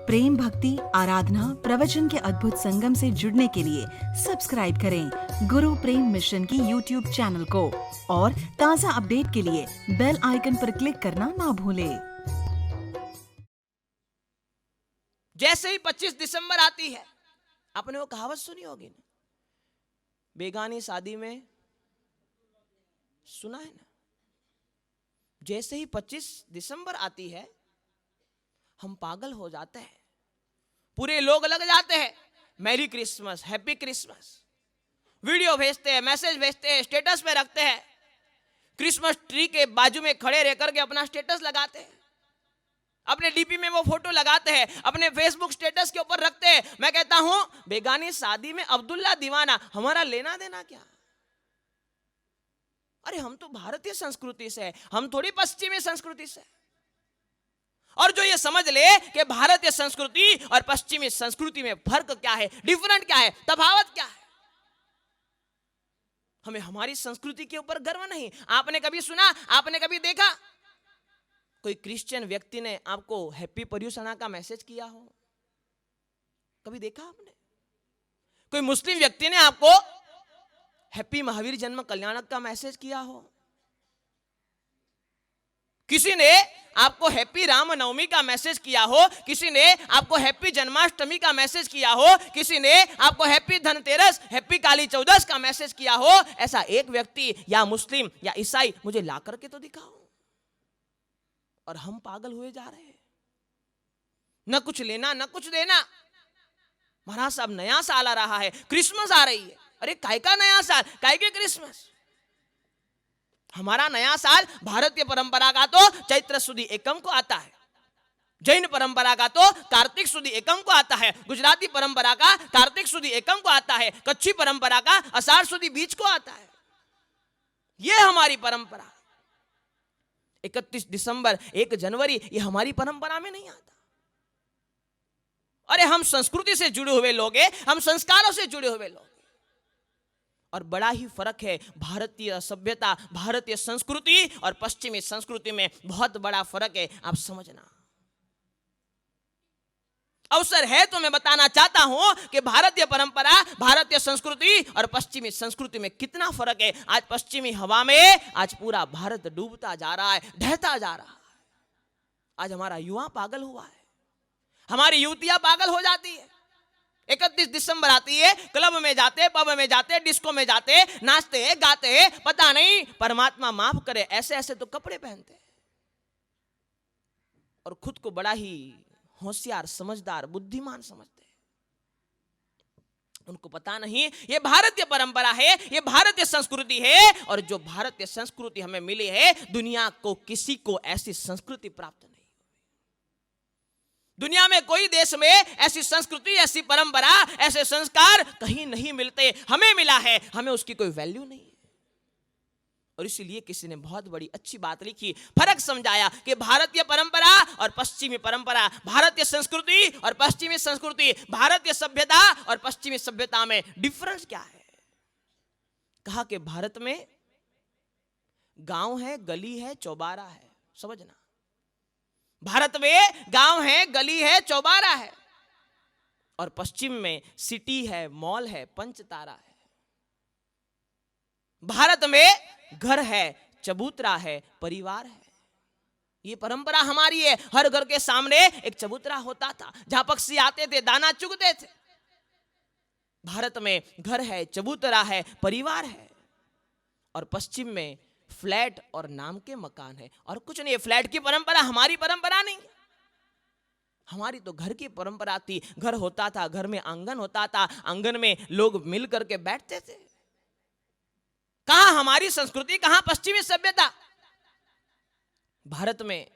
प्रेम, भक्ति, आराधना, प्रवचन के अद्भुत संगम से जुड़ने के लिए सब्सक्राइब करें गुरु प्रेम मिशन की यूट्यूब चैनल को और ताज़ा अपडेट के लिए बेल आइकन पर क्लिक करना ना भूलें। जैसे ही 25 दिसंबर आती है, आपने वो कहावत सुनी होगी ना, बेगानी शादी में, सुना है ना। जैसे ही 25 दिसंबर आती है, हम पागल हो जाते हैं, पूरे लोग लग जाते हैं, merry Christmas, happy Christmas, video भेजते हैं, मैसेज भेजते हैं, स्टेटस पे रखते हैं, क्रिसमस ट्री के बाजू में खड़े रह करके अपना स्टेटस लगाते हैं, अपने डीपी में वो फोटो लगाते हैं, अपने फेसबुक स्टेटस के ऊपर रखते हैं। मैं कहता हूं, बेगानी शादी में अब्दुल्ला दीवाना, हमारा लेना देना क्या? अरे हम तो भारतीय संस्कृति से, हम थोड़ी पश्चिमी संस्कृति से। और जो ये समझ ले कि भारतीय संस्कृति और पश्चिमी संस्कृति में फर्क क्या है, डिफरेंट क्या है, तफावत क्या है, हमें हमारी संस्कृति के ऊपर गर्व नहीं। आपने कभी सुना, आपने कभी देखा कोई क्रिश्चियन व्यक्ति ने आपको हैप्पी पर्यूषणा का मैसेज किया हो? कभी देखा आपने? कोई मुस्लिम व्यक्ति ने आपको हैप्पी महावीर जन्म कल्याणक का मैसेज किया हो? किसी ने आपको हैप्पी रामनवमी का मैसेज किया हो? किसी ने आपको हैप्पी जन्माष्टमी का मैसेज किया हो? किसी ने आपको हैप्पी धनतेरस, हैप्पी काली चौदस का मैसेज किया हो? ऐसा एक व्यक्ति या मुस्लिम या ईसाई मुझे ला करके तो दिखाओ। और हम पागल हुए जा रहे हैं, न कुछ लेना न कुछ देना। महाराज साहब, नया साल आ रहा है, क्रिसमस आ रही है। अरे काय का नया साल, काय के क्रिसमस? हमारा नया साल भारतीय परंपरा का तो चैत्र सुदी एकम को आता है, जैन परंपरा का तो कार्तिक सुदी एकम को आता है, गुजराती परंपरा का कार्तिक सुदी एकम को आता है, कच्छी परंपरा का आषाढ़ सुदी बीज को आता है। यह हमारी परंपरा। 31 दिसंबर, 1 जनवरी, ये हमारी परंपरा में नहीं आता। अरे हम संस्कृति से जुड़े हुए लोग हैं, हम संस्कारों से जुड़े हुए लोग। और बड़ा ही फर्क है भारतीय सभ्यता, भारतीय संस्कृति और पश्चिमी संस्कृति में बहुत बड़ा फर्क है, आप समझना। अवसर है तो मैं बताना चाहता हूं कि भारतीय परंपरा, भारतीय संस्कृति और पश्चिमी संस्कृति में कितना फर्क है। आज पश्चिमी हवा में आज पूरा भारत डूबता जा रहा है, ढहता जा रहा है। आज हमारा युवा पागल हुआ है, हमारी युवतियां पागल हो जाती है। 31 दिसंबर आती है, क्लब में जाते, पब में जाते, डिस्को में जाते, नाचते हैं, गाते हैं, पता नहीं परमात्मा माफ करे ऐसे ऐसे तो कपड़े पहनते हैं और खुद को बड़ा ही होशियार, समझदार, बुद्धिमान समझते हैं। उनको पता नहीं ये भारतीय परंपरा है, ये भारतीय संस्कृति है, और जो भारतीय संस्कृति हमें मिली है, दुनिया को किसी को ऐसी संस्कृति प्राप्त नहीं। दुनिया में कोई देश में ऐसी संस्कृति, ऐसी परंपरा, ऐसे संस्कार कहीं नहीं मिलते। हमें मिला है, हमें उसकी कोई वैल्यू नहीं है। और इसीलिए किसी ने बहुत बड़ी अच्छी बात लिखी, फर्क समझाया कि भारतीय परंपरा और पश्चिमी परंपरा, भारतीय संस्कृति और पश्चिमी संस्कृति, भारतीय सभ्यता और पश्चिमी सभ्यता में डिफरेंस क्या है। कहा कि भारत में गांव है, गली है, चौबारा है। समझना, भारत में गांव है, गली है, चौबारा है, और पश्चिम में सिटी है, मॉल है, पंचतारा है। भारत में घर है, चबूतरा है, परिवार है। ये परंपरा हमारी है। हर घर के सामने एक चबूतरा होता था जहां पक्षी आते थे, दाना चुगते थे। भारत में घर है, चबूतरा है, परिवार है। और पश्चिम में फ्लैट और नाम के मकान है और कुछ नहीं। फ्लैट की परंपरा हमारी परंपरा नहीं। हमारी तो घर की परंपरा थी। घर होता था, घर में आंगन होता था, आंगन में लोग मिल करके बैठते थे। कहां हमारी संस्कृति, कहां पश्चिमी सभ्यता? भारत में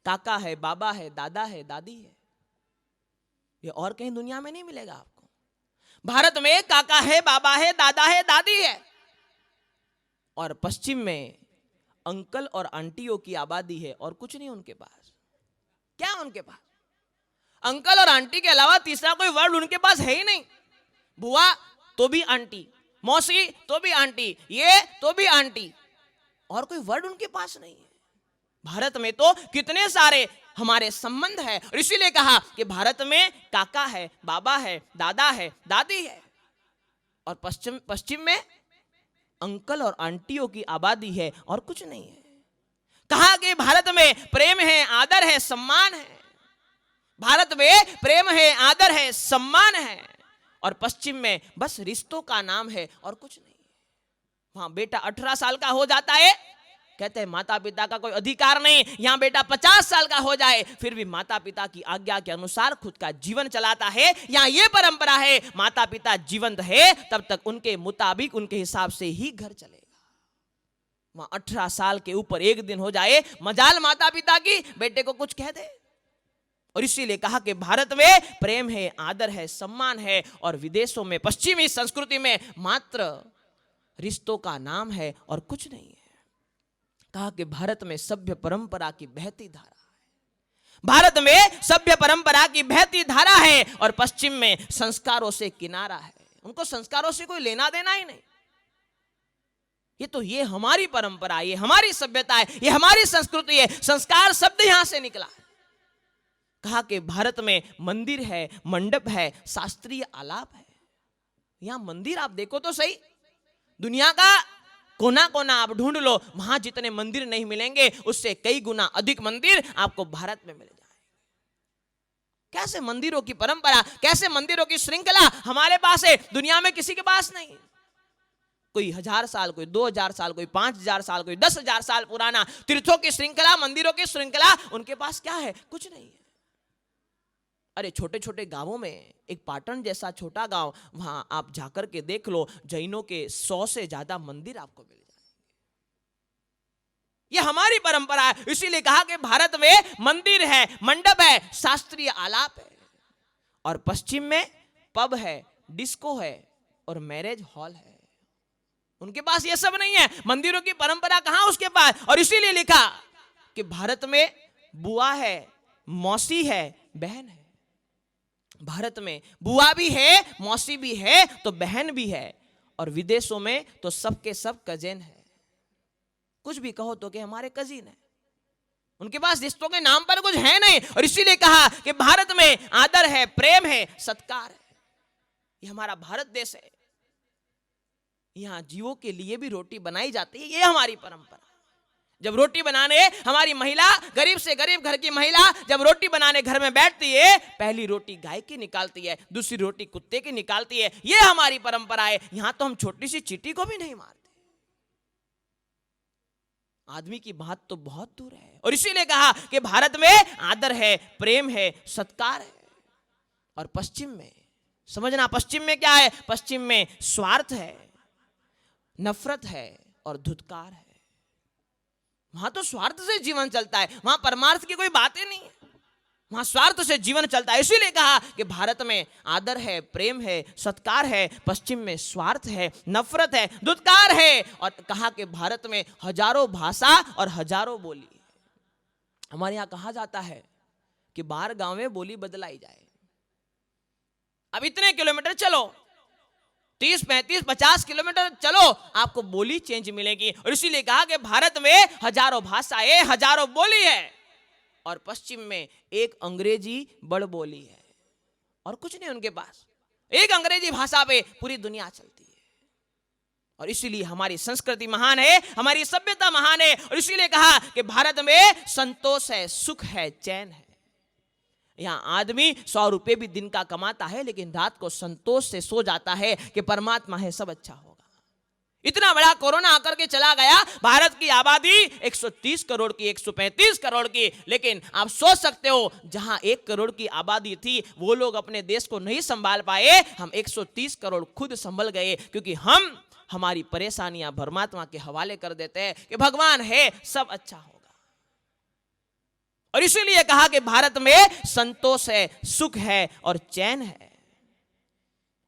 काका है, बाबा है, दादा है, दादी है। ये और कहीं दुनिया में नहीं मिलेगा आपको। भारत में काका है, बाबा है, दादा है, दादी है। और पश्चिम में अंकल और आंटियों की आबादी है और कुछ नहीं उनके पास। क्या उनके पास? अंकल और आंटी के अलावा तीसरा कोई वर्ड उनके पास है ही नहीं। बुआ तो भी आंटी, मौसी तो भी आंटी, ये तो भी आंटी, और कोई वर्ड उनके पास नहीं है। भारत में तो कितने सारे हमारे संबंध है। और इसीलिए कहा कि भारत में काका है, बाबा है, दादा है, दादी है, और पश्चिम में अंकल और आंटियों की आबादी है और कुछ नहीं है। कहा कि भारत में प्रेम है, आदर है, सम्मान है। भारत में प्रेम है, आदर है, सम्मान है, और पश्चिम में बस रिश्तों का नाम है और कुछ नहीं है। वहां बेटा 18 साल का हो जाता है, कहते हैं माता पिता का कोई अधिकार नहीं। यहां बेटा 50 साल का हो जाए फिर भी माता पिता की आज्ञा के अनुसार खुद का जीवन चलाता है। यहां यह परंपरा है, माता पिता जीवंत है तब तक उनके मुताबिक, उनके हिसाब से ही घर चलेगा। वहां 18 साल के ऊपर एक दिन हो जाए, मजाल माता पिता की, बेटे को कुछ कह दे। और इसीलिए कहा कि भारत में प्रेम है, आदर है, सम्मान है, और विदेशों में, पश्चिमी संस्कृति में मात्र रिश्तों का नाम है और कुछ नहीं है। कहा कि भारत में सभ्य परंपरा की बहती धारा है। भारत में सभ्य परंपरा की बहती धारा है और पश्चिम में संस्कारों से किनारा है। उनको संस्कारों से कोई लेना देना ही नहीं। ये हमारी परंपरा, ये हमारी सभ्यता है, ये हमारी संस्कृति है। संस्कार शब्द यहां से निकला है। कहा कि भारत में मंदिर है, मंडप है, शास्त्रीय आलाप है। यहां मंदिर आप देखो तो सही, दुनिया का कोना कोना आप ढूंढ लो, वहां जितने मंदिर नहीं मिलेंगे उससे कई गुना अधिक मंदिर आपको भारत में मिल जाएंगे। कैसे मंदिरों की परंपरा, कैसे मंदिरों की श्रृंखला हमारे पास है, दुनिया में किसी के पास नहीं। कोई 1000 साल, कोई 2000 साल, कोई 5000 साल, कोई 10,000 साल पुराना तीर्थों की श्रृंखला, मंदिरों की श्रृंखला उनके पास क्या है? कुछ नहीं है। अरे छोटे छोटे गांवों में, एक पाटन जैसा छोटा गांव, वहां आप जाकर के देख लो, जैनों के 100 से ज्यादा मंदिर आपको मिल जाएंगे। ये हमारी परंपरा है। इसीलिए कहा कि भारत में मंदिर है, मंडप है, शास्त्रीय आलाप है, और पश्चिम में पब है, डिस्को है और मैरिज हॉल है। उनके पास ये सब नहीं है। मंदिरों की परंपरा कहां उसके पास। और इसीलिए लिखा कि भारत में बुआ है, मौसी है, बहन है। भारत में बुआ भी है, मौसी भी है, तो बहन भी है, और विदेशों में तो सबके सब कजिन है। कुछ भी कहो तो कि हमारे कजिन है। उनके पास रिश्तों के नाम पर कुछ है नहीं। और इसीलिए कहा कि भारत में आदर है, प्रेम है, सत्कार है। ये हमारा भारत देश है। यहां जीवों के लिए भी रोटी बनाई जाती है। ये हमारी परंपरा। जब रोटी बनाने हमारी महिला, गरीब से गरीब घर की महिला जब रोटी बनाने घर में बैठती है, पहली रोटी गाय की निकालती है, दूसरी रोटी कुत्ते की निकालती है। ये हमारी परंपरा है। यहां तो हम छोटी सी चींटी को भी नहीं मारते। आदमी की बात तो बहुत दूर है। और इसीलिए कहा कि भारत में आदर है, प्रेम है, सत्कार है, और पश्चिम में समझना, पश्चिम में क्या है? पश्चिम में स्वार्थ है, नफरत है और धुतकार है। वहां तो स्वार्थ से जीवन चलता है, वहां परमार्थ की कोई बात ही नहीं है। वहां स्वार्थ से जीवन चलता है। इसीलिए कहा कि भारत में आदर है, प्रेम है, सत्कार है, पश्चिम में स्वार्थ है, नफरत है, धुतकार है। और कहा कि भारत में हजारों भाषा और हजारों बोली। हमारे यहां कहा जाता है कि बाहर गांव में बोली बदलाई जाए। अब इतने किलोमीटर चलो, 30, 35, 50 किलोमीटर चलो, आपको बोली चेंज मिलेगी। और इसीलिए कहा कि भारत में हजारों भाषाएं, हजारों बोली है, और पश्चिम में एक अंग्रेजी बड़ बोली है और कुछ नहीं उनके पास। एक अंग्रेजी भाषा पे पूरी दुनिया चलती है। और इसीलिए हमारी संस्कृति महान है, हमारी सभ्यता महान है। और इसीलिए कहा कि भारत में संतोष है, सुख है, चैन है। यहां आदमी 100 रुपए भी दिन का कमाता है, लेकिन रात को संतोष से सो जाता है कि परमात्मा है, सब अच्छा होगा। इतना बड़ा कोरोना आकर के चला गया। भारत की आबादी 130 करोड़ की, 135 करोड़ की, लेकिन आप सोच सकते हो जहां 1 करोड़ की आबादी थी वो लोग अपने देश को नहीं संभाल पाए, हम 130 करोड़ खुद संभल गए, क्योंकि हम हमारी परेशानियां परमात्मा के हवाले कर देते हैं कि भगवान है, सब अच्छा होगा। और इसीलिए कहा कि भारत में संतोष है, सुख है और चैन है,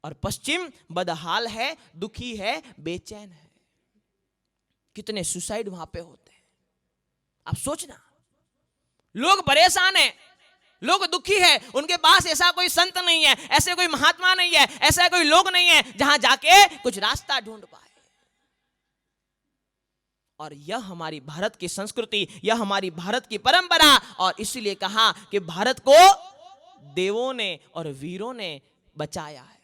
और पश्चिम बदहाल है, दुखी है, बेचैन है। कितने सुसाइड वहां पे होते हैं आप सोचना। लोग परेशान हैं, लोग दुखी है, उनके पास ऐसा कोई संत नहीं है, ऐसे कोई महात्मा नहीं है, ऐसा कोई लोग नहीं है जहां जाके कुछ रास्ता ढूंढ पाए। और यह हमारी भारत की संस्कृति, यह हमारी भारत की परंपरा। और इसीलिए कहा कि भारत को देवों ने और वीरों ने बचाया है।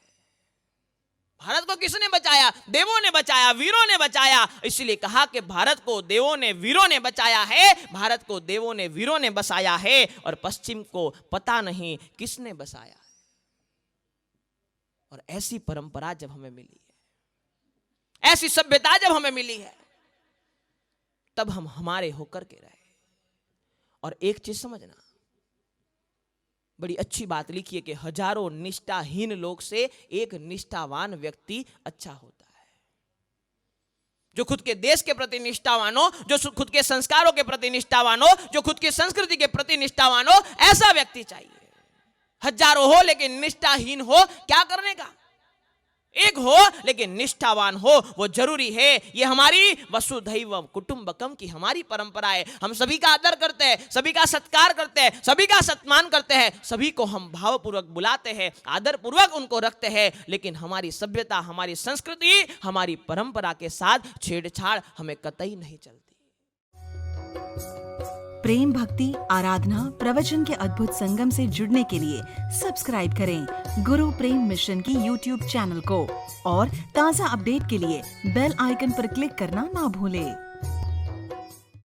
भारत को किसने बचाया? देवों ने बचाया, वीरों ने बचाया। इसलिए कहा कि भारत को देवों ने वीरों ने बचाया है, भारत को देवों ने वीरों ने बसाया है, और पश्चिम को पता नहीं किसने बसाया है। और ऐसी परंपरा जब हमें मिली है, ऐसी सभ्यता जब हमें मिली है, तब हम हमारे होकर के रहे। और एक चीज समझना, बड़ी अच्छी बात लिखी है कि हजारों निष्ठाहीन लोग से एक निष्ठावान व्यक्ति अच्छा होता है। जो खुद के देश के प्रति निष्ठावान हो, जो खुद के संस्कारों के प्रति निष्ठावान हो, जो खुद की संस्कृति के प्रति निष्ठावान हो, ऐसा व्यक्ति चाहिए। हजारों हो लेकिन निष्ठाहीन हो, क्या करने का? एक हो लेकिन निष्ठावान हो, वो जरूरी है। ये हमारी वसुधैव कुटुंबकम की हमारी परंपरा है। हम सभी का आदर करते हैं, सभी का सत्कार करते हैं, सभी का सम्मान करते हैं, सभी को हम भावपूर्वक बुलाते हैं, आदर पूर्वक उनको रखते हैं। लेकिन हमारी सभ्यता, हमारी संस्कृति, हमारी परंपरा के साथ छेड़छाड़ हमें कतई नहीं चलती। प्रेम, भक्ति, आराधना, प्रवचन के अद्भुत संगम से जुड़ने के लिए सब्सक्राइब करें गुरु प्रेम मिशन की YouTube चैनल को, और ताज़ा अपडेट के लिए बेल आइकन पर क्लिक करना ना भूलें।